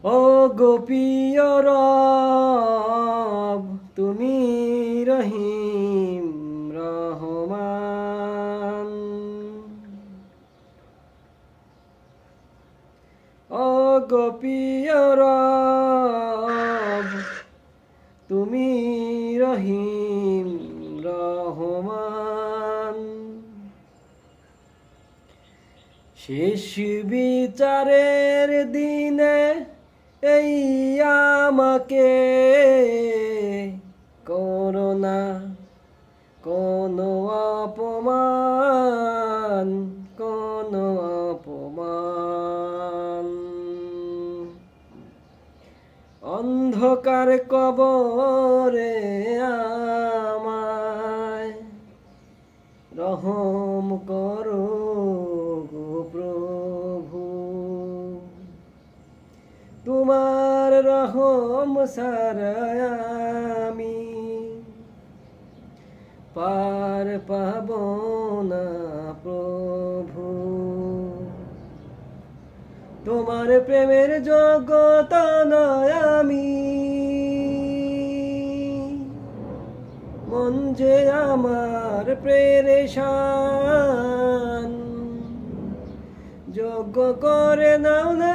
ও গো প্রিয় রব, তুমি রহিম রহমান। ও গো প্রিয় রব, তুমি রহিম রহমান। শেষ বিচারের দিনে এই আমাকে করোনা কোনো অপমান, কোনো অপমান। অন্ধকার কবরে আমায় রহম করো গো প্রভু। তোমার রহম ছাড়া আমি পার পাব না প্রভু। তোমার প্রেমের যোগ্যতা নয় আমি, মন যে আমার পেরেশান। যোগ্য করে নাও না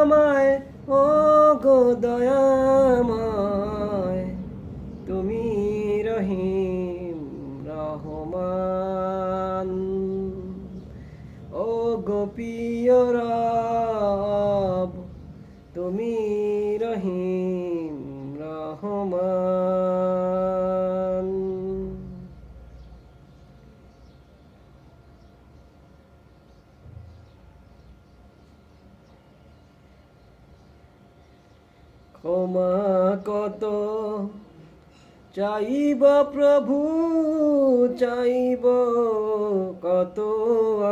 আমায় ও গো দয়াময়, তুমি রহিম রহমান। ও গো প্রিয় রব, তুমি রহিম রহমান। ক্ষমা কত চাইব প্রভু, চাইব কত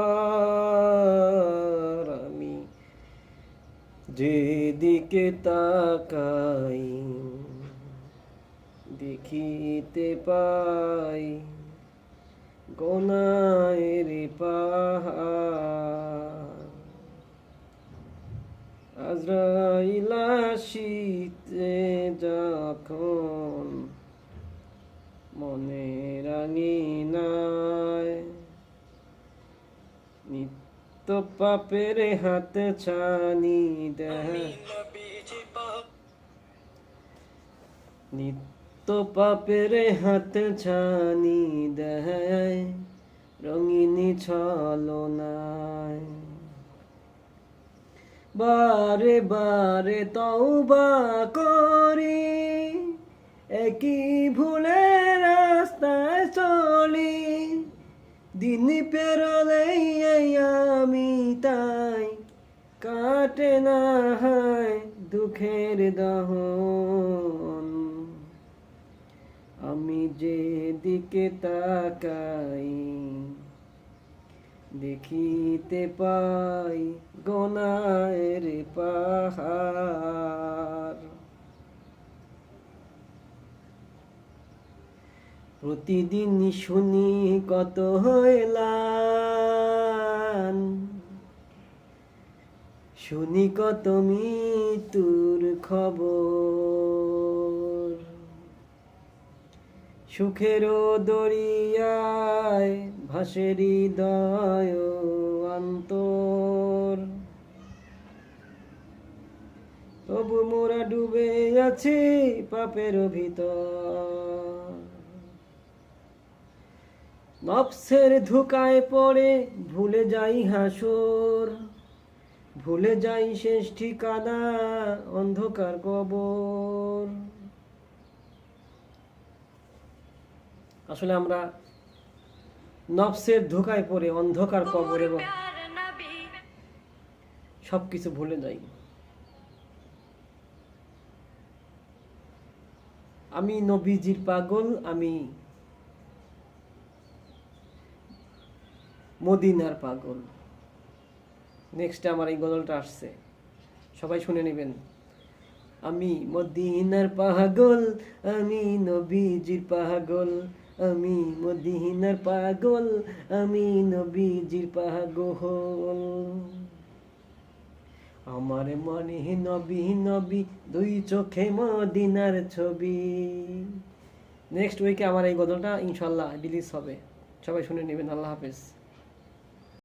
আর আমি যেদিকে তাকাই দেখিতে পাই গোনাহের পাহাড়। আজরাইল আসিতে যখন মনের আঙিনায়, নিত্য পাপের হাত ছানি দেয়, নিত্য পাপের হাত ছানি দেয় রঙিনী ছলনায়। বারে বারে তওবা করি, একই ভুলে রাস্তায় চলি। দিন পেরোলেই আমি তাই কাটে না হয় দুঃখের দহন। আমি যেদিকে তাকাই দেখিতে পাই গোনাহের পাহাড়। প্রতিদিন শুনি কত হইলাম, শুনি কত মৃত্যুর খবর। সুখেরও দরিয়ায় ভাসে হৃদয় অন্তর, তবু মোরা ডুবে আছি পাপের ভিতর। নফসের ধোঁকায় পড়ে ভুলে যাই হাসর, ভুলে যাই শেষ ঠিকানা অন্ধকার কবর। আসলে আমরা নফসের ধোঁকায় পড়ে অন্ধকার কবর এবং সবকিছু ভুলে যাই। আমি নবীজির পাগল, আমি মদিনার পাগল। নেক্সট আমার এই গজলটা আসছে, সবাই শুনে নেবেন। আমি মদিনার পাগল, আমি নবীজির পাগল, আমি মদিনার পাগল, আমি নবীজির পাগল। আমার মনে নবী নবী, দুই চোখে মদিনার ছবি। নেক্সট উইকে আমার এই গজলটা ইনশাল্লাহ রিলিজ হবে, সবাই শুনে নেবেন। আল্লাহ হাফেজ।